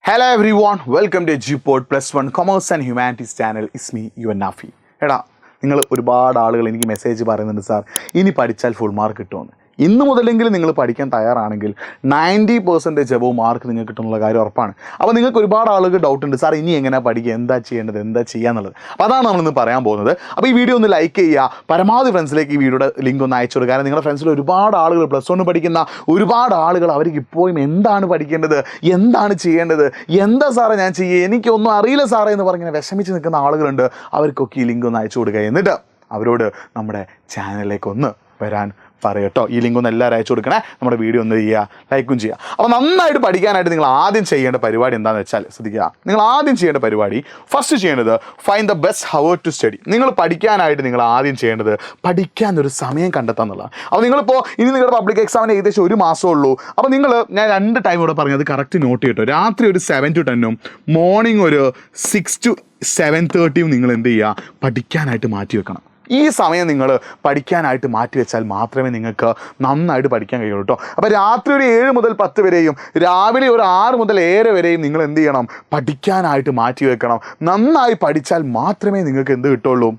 Hello everyone, welcome to G-Pod Plus One Commerce and Humanities channel. It's me, you and Nafi. എടാ നിങ്ങൾ ഒരുപാട് ആളുകൾ എനിക്ക് message പറയുന്നുണ്ട് സാർ ഇനി പഠിച്ചാൽ ഫുൾ മാർക്ക് കിട്ടുമെന്ന്. ഇന്ന് മുതലെങ്കിലും നിങ്ങൾ പഠിക്കാൻ തയ്യാറാണെങ്കിൽ 90% എബോവ് മാർക്ക് നിങ്ങൾക്ക് കിട്ടുന്നുള്ള കാര്യം ഉറപ്പാണ്. അപ്പോൾ നിങ്ങൾക്ക് ഒരുപാട് ആളുകൾ ഡൗട്ട് ഉണ്ട് സാർ ഇനി എങ്ങനെ പഠിക്കുക, എന്താ ചെയ്യേണ്ടത്, എന്താ ചെയ്യാന്നുള്ളത്. അപ്പോൾ അതാണ് നമ്മളിന്ന് പറയാൻ പോകുന്നത്. അപ്പോൾ ഈ വീഡിയോ ഒന്ന് ലൈക്ക് ചെയ്യുക, പരമാവധി ഫ്രണ്ട്സിലേക്ക് ഈ വീഡിയോയുടെ ലിങ്ക് ഒന്ന് അയച്ചു കൊടുക്കുക. കാരണം നിങ്ങളുടെ ഫ്രണ്ട്സിൽ ഒരുപാട് ആളുകൾ പ്ലസ് വൺ പഠിക്കുന്ന ഒരുപാട് ആളുകൾ അവർക്ക് ഇപ്പോഴും എന്താണ് പഠിക്കേണ്ടത്, എന്താണ് ചെയ്യേണ്ടത്, എന്താ സാറേ ഞാൻ ചെയ്യുക, എനിക്കൊന്നും അറിയില്ല സാറേ എന്ന് പറഞ്ഞിങ്ങനെ വിഷമിച്ച് നിൽക്കുന്ന ആളുകളുണ്ട്. അവർക്കൊക്കെ ഈ ലിങ്ക് ഒന്ന് അയച്ചു കൊടുക്കുക. എന്നിട്ട് അവരോട് നമ്മുടെ ചാനലിലേക്ക് ഒന്ന് വരാൻ പറയട്ടോ. ഈ ലിങ്ക് ഒന്ന് എല്ലാവരും അയച്ചു കൊടുക്കണേ. നമ്മുടെ വീഡിയോ ഒന്ന് ചെയ്യുക, ലൈക്കും ചെയ്യുക. അപ്പോൾ നന്നായിട്ട് പഠിക്കാനായിട്ട് നിങ്ങൾ ആദ്യം ചെയ്യേണ്ട പരിപാടി എന്താണെന്ന് വെച്ചാൽ ശ്രദ്ധിക്കുക. നിങ്ങൾ ആദ്യം ചെയ്യേണ്ട പരിപാടി, ഫസ്റ്റ് ചെയ്യേണ്ടത് find the best hour to study. നിങ്ങൾ പഠിക്കാനായിട്ട് നിങ്ങൾ ആദ്യം ചെയ്യേണ്ടത് പഠിക്കാനൊരു സമയം കണ്ടെത്തുക എന്നുള്ളതാണ്. അപ്പോൾ നിങ്ങളിപ്പോൾ ഇനി നിങ്ങളുടെ പബ്ലിക് എക്സാമിന് ഏകദേശം 1 മാസമേ ഉള്ളൂ. അപ്പോൾ ഞാൻ 2 ടൈം ഇവിടെ പറഞ്ഞത് കറക്റ്റ് നോട്ട് ചെയ്യട്ടോ. രാത്രി ഒരു 7 to 10 മോർണിംഗ് ഒരു 6 to 7:30 നിങ്ങൾ എന്ത് ചെയ്യുക, പഠിക്കാനായിട്ട് മാറ്റി വെക്കണം. ഈ സമയം നിങ്ങൾ പഠിക്കാനായിട്ട് മാറ്റി വെച്ചാൽ മാത്രമേ നിങ്ങൾക്ക് നന്നായിട്ട് പഠിക്കാൻ കഴിയുള്ളൂ കേട്ടോ. അപ്പോൾ രാത്രി ഒരു 7 മുതൽ 10 വരെയും രാവിലെ ഒരു 6 മുതൽ 7 വരെയും നിങ്ങൾ എന്ത് ചെയ്യണം, പഠിക്കാനായിട്ട് മാറ്റി വെക്കണം. നന്നായി പഠിച്ചാൽ മാത്രമേ നിങ്ങൾക്ക് എന്ത് കിട്ടുള്ളൂ,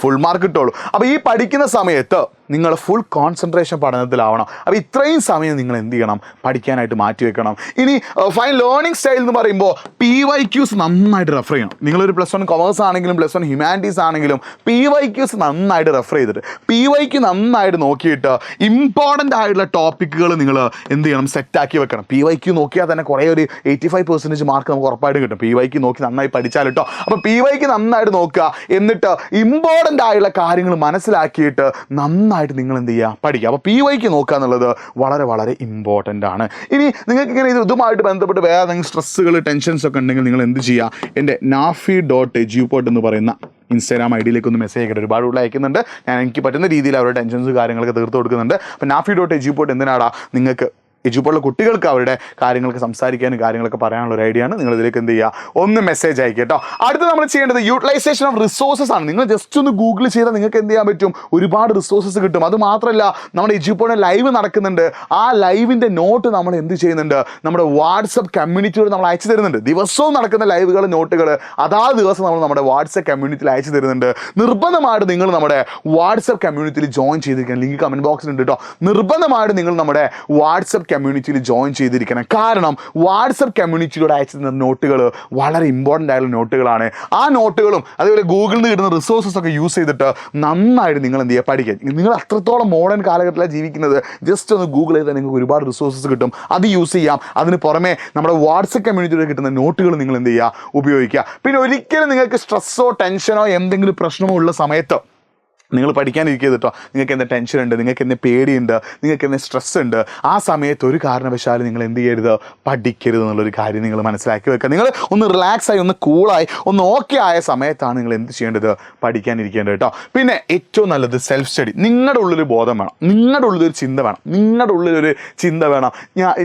ഫുൾ മാർക്ക് കിട്ടുള്ളൂ. അപ്പോൾ ഈ പഠിക്കുന്ന സമയത്ത് നിങ്ങൾ ഫുൾ കോൺസെൻട്രേഷൻ പഠനത്തിലാവണം. അപ്പോൾ ഇത്രയും സമയം നിങ്ങൾ എന്ത് ചെയ്യണം, പഠിക്കാനായിട്ട് മാറ്റി വെക്കണം. ഇനി ഫൈൻ ലേണിംഗ് സ്റ്റൈൽ എന്ന് പറയുമ്പോൾ PYQs നന്നായിട്ട് റെഫർ ചെയ്യണം. നിങ്ങളൊരു പ്ലസ് വൺ കൊമേഴ്സ് ആണെങ്കിലും പ്ലസ് വൺ ഹ്യൂമാനിറ്റീസ് ആണെങ്കിലും PYQs നന്നായിട്ട് റെഫർ ചെയ്തിട്ട് PYQ നന്നായിട്ട് നോക്കിയിട്ട് ഇമ്പോർട്ടൻ്റ് ആയിട്ടുള്ള ടോപ്പിക്കുകൾ നിങ്ങൾ എന്ത് ചെയ്യണം, സെറ്റാക്കി വെക്കണം. PYQ നോക്കിയാൽ തന്നെ കുറേ ഒരു 85% മാർക്ക് നമുക്ക് ഉറപ്പായിട്ട് കിട്ടും. PYQ നോക്കി നന്നായി പഠിച്ചാൽ കേട്ടോ. അപ്പോൾ PYQ നന്നായിട്ട് നോക്കുക. എന്നിട്ട് ഇമ്പോർട്ടൻ്റ് ആയിട്ടുള്ള കാര്യങ്ങൾ മനസ്സിലാക്കിയിട്ട് നന്നായിട്ട് നിങ്ങൾ എന്ത് ചെയ്യുക, പഠിക്കുക. അപ്പോൾ PYQ നോക്കുക എന്നുള്ളത് വളരെ വളരെ ഇമ്പോർട്ടൻ്റ് ആണ്. ഇനി നിങ്ങൾക്ക് ഇങ്ങനെ ഇതുമായിട്ട് ബന്ധപ്പെട്ട് വേറെ എന്തെങ്കിലും സ്ട്രെസ്സുകൾ ടെൻഷൻസ് ഒക്കെ ഉണ്ടെങ്കിൽ നിങ്ങൾ എന്ത് ചെയ്യുക, എൻ്റെ nafi.gpod എന്ന് പറയുന്ന ഇൻസ്റ്റാഗ്രാം ഐഡിയിലേക്ക് ഒന്ന് മെസ്സേജ് അയക്കട്ടെ. ഒരുപാട് ഉള്ള അയക്കുന്നുണ്ട്. എനിക്ക് പറ്റുന്ന രീതിയിൽ അവരുടെ ടെൻഷൻസ് കാര്യങ്ങളൊക്കെ തീർത്ത് കൊടുക്കുന്നുണ്ട്. അപ്പോൾ nafi.gpod എന്തിനാടാ, നിങ്ങൾക്ക് എജുപോലുള്ള കുട്ടികൾക്ക് അവരുടെ കാര്യങ്ങൾക്ക് സംസാരിക്കാനും കാര്യങ്ങളൊക്കെ പറയാനുള്ള ഒരു ഐഡിയ ആണ്. നിങ്ങൾ ഇതിലേക്ക് എന്ത് ചെയ്യുക, ഒന്ന് മെസ്സേജ് അയക്കുക കേട്ടോ. അടുത്ത് നമ്മൾ ചെയ്യേണ്ടത് യൂട്ടിലൈസേഷൻ ഓഫ് റിസോഴ്സസ് ആണ്. നിങ്ങൾ ജസ്റ്റ് ഒന്ന് ഗൂഗിൾ ചെയ്താൽ നിങ്ങൾക്ക് എന്ത് ചെയ്യാൻ പറ്റും, ഒരുപാട് റിസോഴ്സസ് കിട്ടും. അത് മാത്രമല്ല നമ്മുടെ എജുപോയുടെ ലൈവ് നടക്കുന്നുണ്ട്. ആ ലൈവിൻ്റെ നോട്ട് നമ്മൾ എന്ത് ചെയ്യുന്നുണ്ട്, നമ്മുടെ വാട്സപ്പ് കമ്മ്യൂണിറ്റിയോട് നമ്മൾ അയച്ചു തരുന്നുണ്ട്. ദിവസവും നടക്കുന്ന ലൈവുകൾ നോട്ടുകൾ അതാത് ദിവസം നമ്മൾ നമ്മുടെ വാട്സപ്പ് കമ്മ്യൂണിറ്റിയിൽ അയച്ചു തരുന്നുണ്ട്. നിർബന്ധമായിട്ട് നിങ്ങൾ നമ്മുടെ വാട്സപ്പ് കമ്മ്യൂണിറ്റിയിൽ ജോയിൻ ചെയ്തിരിക്കണം. ലിങ്ക് കമൻറ്റ് ബോക്സിലുണ്ട് കേട്ടോ. നിർബന്ധമായിട്ട് നിങ്ങൾ നമ്മുടെ വാട്സപ്പ് കമ്മ്യൂണിറ്റിയിൽ ജോയിൻ ചെയ്തിരിക്കണം. കാരണം വാട്സപ്പ് കമ്മ്യൂണിറ്റിയിലൂടെ അയച്ചു തരുന്ന നോട്ടുകൾ വളരെ ഇമ്പോർട്ടൻ്റ് ആയിട്ടുള്ള നോട്ടുകളാണ്. ആ നോട്ടുകളും അതുപോലെ ഗൂഗിളിൽ നിന്ന് കിട്ടുന്ന റിസോഴ്സസ് ഒക്കെ യൂസ് ചെയ്തിട്ട് നന്നായിട്ട് നിങ്ങൾ എന്ത് ചെയ്യുക, പഠിക്കുക. നിങ്ങൾ അത്രത്തോളം മോഡേൺ കാലഘട്ടത്തിലാണ് ജീവിക്കുന്നത്. ജസ്റ്റ് ഒന്ന് ഗൂഗിൾ ചെയ്താൽ നിങ്ങൾക്ക് ഒരുപാട് റിസോഴ്സസ് കിട്ടും. അത് യൂസ് ചെയ്യാം. അതിന് പുറമെ നമ്മുടെ വാട്സപ്പ് കമ്മ്യൂണിറ്റിയിൽ കിട്ടുന്ന നോട്ടുകൾ നിങ്ങൾ എന്ത് ചെയ്യുക, ഉപയോഗിക്കുക. പിന്നെ ഒരിക്കലും നിങ്ങൾക്ക് സ്ട്രെസ്സോ ടെൻഷനോ എന്തെങ്കിലും പ്രശ്നമോ ഉള്ള സമയത്ത് നിങ്ങൾ പഠിക്കാനിരിക്കരുത് കേട്ടോ. നിങ്ങൾക്ക് എന്താ ടെൻഷൻ ഉണ്ട്, നിങ്ങൾക്ക് എന്താ പേടിയുണ്ട്, നിങ്ങൾക്ക് എന്താ സ്ട്രെസ് ഉണ്ട്, ആ സമയത്ത് ഒരു കാരണവശാലും നിങ്ങൾ എന്ത് ചെയ്യരുത്, പഠിക്കരുത് എന്നുള്ളൊരു കാര്യം നിങ്ങൾ മനസ്സിലാക്കി വെക്കുക. നിങ്ങൾ ഒന്ന് റിലാക്സായി ഒന്ന് കൂളായി ഒന്ന് ഓക്കെ ആയ സമയത്താണ് നിങ്ങൾ എന്ത് ചെയ്യേണ്ടത്, പഠിക്കാനിരിക്കേണ്ടത് കേട്ടോ. പിന്നെ ഏറ്റവും നല്ലത് സെൽഫ് സ്റ്റഡി. നിങ്ങളുടെ ഉള്ളിലൊരു ബോധം വേണം, നിങ്ങളുടെ ഉള്ളിലൊരു ചിന്ത വേണം, നിങ്ങളുടെ ഉള്ളിലൊരു ചിന്ത വേണം.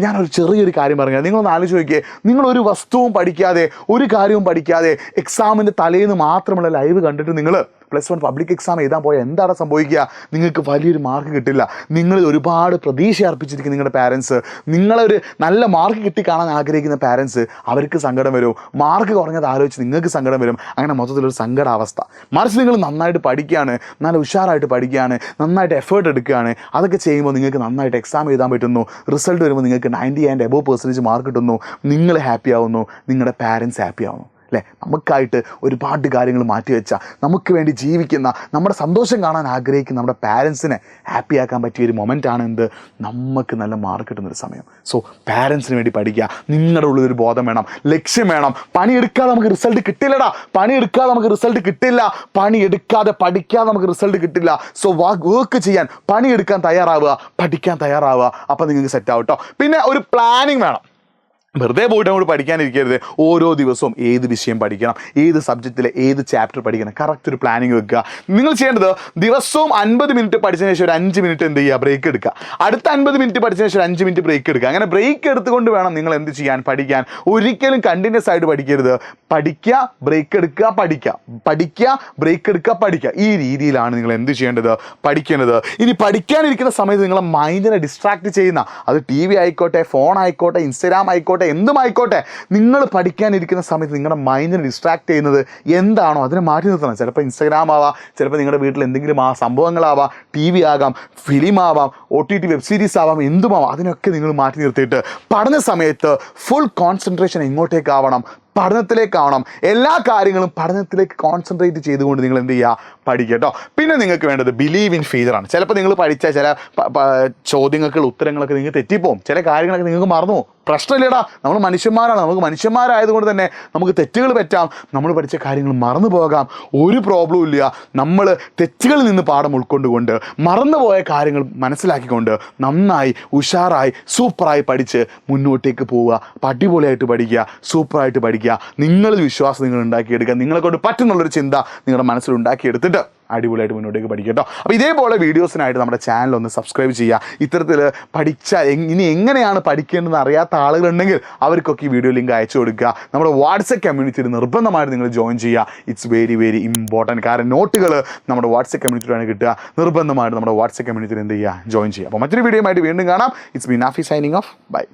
ഞാനൊരു ചെറിയൊരു കാര്യം പറഞ്ഞാൽ നിങ്ങളൊന്ന് ആലോചിച്ച് നോക്കിയേ. നിങ്ങളൊരു വസ്തുവും പഠിക്കാതെ ഒരു കാര്യവും പഠിക്കാതെ എക്സാമിൻ്റെ തലേന്ന് മാത്രമുള്ള ലൈവ് കണ്ടിട്ട് നിങ്ങൾ പ്ലസ് വൺ പബ്ലിക് എക്സാം എഴുതാൻ പോയാൽ എന്താണ് സംഭവിക്കുക, നിങ്ങൾക്ക് വലിയൊരു മാർക്ക് കിട്ടില്ല. നിങ്ങൾ ഒരുപാട് പ്രതീക്ഷ അർപ്പിച്ചിരിക്കുന്ന നിങ്ങളുടെ പാരൻസ്, നിങ്ങളൊരു നല്ല മാർക്ക് കിട്ടി കാണാൻ ആഗ്രഹിക്കുന്ന പാരൻസ്, അവർക്ക് സങ്കടം വരും. മാർക്ക് കുറഞ്ഞത് ആലോചിച്ച് നിങ്ങൾക്ക് സങ്കടം വരും. അങ്ങനെ മൊത്തത്തിലൊരു സങ്കടാവസ്ഥ. മറിച്ച് നിങ്ങൾ നന്നായിട്ട് പഠിക്കുകയാണ്, നല്ല ഉഷാറായിട്ട് പഠിക്കുകയാണ്, നന്നായിട്ട് എഫേർട്ട് എടുക്കുകയാണ്. അതൊക്കെ ചെയ്യുമ്പോൾ നിങ്ങൾക്ക് നന്നായിട്ട് എക്സാം എഴുതാൻ പറ്റുന്നു. റിസൾട്ട് വരുമ്പോൾ നിങ്ങൾക്ക് 90 and above% മാർക്ക് കിട്ടുന്നു. നിങ്ങൾ ഹാപ്പി ആവുന്നു, നിങ്ങളുടെ പാരൻസ് ഹാപ്പി ആവുന്നു. അല്ലേ? നമുക്കായിട്ട് ഒരുപാട് കാര്യങ്ങൾ മാറ്റിവെച്ചാൽ നമുക്ക് വേണ്ടി ജീവിക്കുന്ന, നമ്മുടെ സന്തോഷം കാണാൻ ആഗ്രഹിക്കുന്ന നമ്മുടെ പാരൻസിനെ ഹാപ്പിയാക്കാൻ പറ്റിയൊരു മൊമെൻ്റാണ് എന്ത്, നമുക്ക് നല്ല മാർക്ക് കിട്ടുന്നൊരു സമയം. സോ പാരൻസിന് വേണ്ടി പഠിക്കുക. നിങ്ങളുടെ ഉള്ളൊരു ബോധം വേണം, ലക്ഷ്യം വേണം. പണിയെടുക്കാതെ നമുക്ക് റിസൾട്ട് കിട്ടില്ലടാ, പണിയെടുക്കാതെ നമുക്ക് റിസൾട്ട് കിട്ടില്ല, പണിയെടുക്കാതെ പഠിക്കാതെ നമുക്ക് റിസൾട്ട് കിട്ടില്ല. സോ വർക്ക് ചെയ്യാൻ, പണിയെടുക്കാൻ തയ്യാറാവുക, പഠിക്കാൻ തയ്യാറാവുക. അപ്പോൾ നിങ്ങൾക്ക് സെറ്റ് ആവും കേട്ടോ. പിന്നെ ഒരു പ്ലാനിങ് വേണം. വെറുതെ പോയിട്ട് അങ്ങോട്ട് പഠിക്കാനിരിക്കരുത്. ഓരോ ദിവസവും ഏത് വിഷയം പഠിക്കണം, ഏത് സബ്ജക്റ്റിലെ ഏത് ചാപ്റ്റർ പഠിക്കണം, കറക്റ്റ് ഒരു പ്ലാനിങ് വെക്കുക. നിങ്ങൾ ചെയ്യേണ്ടത് ദിവസവും 50 മിനിറ്റ് പഠിച്ചതിന് ശേഷം ഒരു 5 മിനിറ്റ് എന്ത് ചെയ്യുക, ബ്രേക്ക് എടുക്കുക. അടുത്ത 50 മിനിറ്റ് പഠിച്ചതിന് ശേഷം 5 മിനിറ്റ് ബ്രേക്ക് എടുക്കുക. അങ്ങനെ ബ്രേക്ക് എടുത്തുകൊണ്ട് വേണം നിങ്ങൾ എന്ത് ചെയ്യാൻ, പഠിക്കാൻ. ഒരിക്കലും കണ്ടിന്യൂസ് ആയിട്ട് പഠിക്കരുത്. പഠിക്കുക, ബ്രേക്ക് എടുക്കുക, പഠിക്കുക, പഠിക്കുക, ബ്രേക്ക് എടുക്കുക, പഠിക്കുക. ഈ രീതിയിലാണ് നിങ്ങൾ എന്ത് ചെയ്യേണ്ടത്, പഠിക്കേണ്ടത്. ഇനി പഠിക്കാനിരിക്കുന്ന സമയത്ത് നിങ്ങളെ മൈൻഡിനെ ഡിസ്ട്രാക്ട് ചെയ്യുന്ന, അത് TV ആയിക്കോട്ടെ, ഫോൺ ആയിക്കോട്ടെ, ഇൻസ്റ്റാഗ്രാം ആയിക്കോട്ടെ, എന്തുമായിക്കോട്ടെ, നിങ്ങൾ പഠിക്കാനിരിക്കുന്ന സമയത്ത് നിങ്ങളുടെ മൈൻഡിനെ ഡിസ്ട്രാക്ട് ചെയ്യുന്നത് എന്താണോ അതിനെ മാറ്റി നിർത്തണം. ചിലപ്പോൾ ഇൻസ്റ്റാഗ്രാം ആവാം, ചിലപ്പോൾ നിങ്ങളുടെ വീട്ടിൽ എന്തെങ്കിലും സംഭവങ്ങളാവാം, TV ആകാം, ഫിലിം ആവാം, OTT വെബ് സീരീസ് ആവാം, എന്തുമാവാം, അതിനൊക്കെ നിങ്ങൾ മാറ്റി നിർത്തിയിട്ട് പഠന സമയത്ത് ഫുൾ കോൺസെൻട്രേഷൻ എങ്ങോട്ടേക്കാവണം? പഠനത്തിലേക്കാവണം. എല്ലാ കാര്യങ്ങളും പഠനത്തിലേക്ക് കോൺസെൻട്രേറ്റ് ചെയ്തുകൊണ്ട് നിങ്ങൾ എന്ത് ചെയ്യുക? പഠിക്കുക കേട്ടോ. പിന്നെ നിങ്ങൾക്ക് വേണ്ടത് ബിലീവ് ഇൻ ഫ്യൂച്ചറാണ്. ചിലപ്പോൾ നിങ്ങൾ പഠിച്ച ചില ചോദ്യങ്ങൾക്ക് ഉത്തരങ്ങളൊക്കെ നിങ്ങൾക്ക് തെറ്റിപ്പോവും, ചില കാര്യങ്ങളൊക്കെ നിങ്ങൾക്ക് മറന്നു പോകും. പ്രശ്നമില്ലടാ, നമ്മൾ മനുഷ്യന്മാരാണ്. നമുക്ക് മനുഷ്യന്മാരായതുകൊണ്ട് തന്നെ നമുക്ക് തെറ്റുകൾ പറ്റാം, നമ്മൾ പഠിച്ച കാര്യങ്ങൾ മറന്നു പോകാം, ഒരു പ്രോബ്ലം ഇല്ല. നമ്മൾ തെറ്റുകളിൽ നിന്ന് പാഠം ഉൾക്കൊണ്ടുകൊണ്ട് മറന്നുപോയ കാര്യങ്ങൾ മനസ്സിലാക്കിക്കൊണ്ട് നന്നായി ഉഷാറായി സൂപ്പറായി പഠിച്ച് മുന്നോട്ടേക്ക് പോവുക. അടിപൊളിയായിട്ട് പഠിക്കുക, സൂപ്പറായിട്ട് പഠിക്കുക. നിങ്ങളിൽ വിശ്വാസം നിങ്ങൾ ഉണ്ടാക്കിയെടുക്കുക. നിങ്ങളെക്കൊണ്ട് പറ്റുന്നുള്ളൊരു ചിന്ത നിങ്ങളുടെ മനസ്സിൽ ഉണ്ടാക്കിയെടുത്തിട്ട് അടിപൊളിയായിട്ട് മുന്നോട്ടേക്ക് പഠിക്കുക കേട്ടോ. അപ്പോൾ ഇതേപോലെ വീഡിയോസിനായിട്ട് നമ്മുടെ ചാനൽ ഒന്ന് സബ്സ്ക്രൈബ് ചെയ്യുക. ഇത്തരത്തിൽ പഠിച്ചാൽ ഇനി എങ്ങനെയാണ് പഠിക്കേണ്ടതെന്ന് അറിയാത്ത ആളുകളുണ്ടെങ്കിൽ അവർക്കൊക്കെ ഈ വീഡിയോ ലിങ്ക് അയച്ചു കൊടുക്കുക. നമ്മുടെ വാട്സപ്പ് കമ്മ്യൂണിറ്റിയിൽ നിർബന്ധമായിട്ട് നിങ്ങൾ ജോയിൻ ചെയ്യുക. It's very very important. കാരണം നോട്ടുകൾ നമ്മുടെ വാട്സപ്പ് കമ്മ്യൂണിറ്റിയിലാണ് കിട്ടുക. നിർബന്ധമായിട്ട് നമ്മുടെ വാട്സപ്പ് കമ്മ്യൂണിറ്റിയിൽ എന്ത് ചെയ്യുക? ജോയിൻ ചെയ്യുക. അപ്പോൾ മറ്റൊരു വീഡിയോയുമായിട്ട് വീണ്ടും കാണാം. It's me Nafi signing off. By.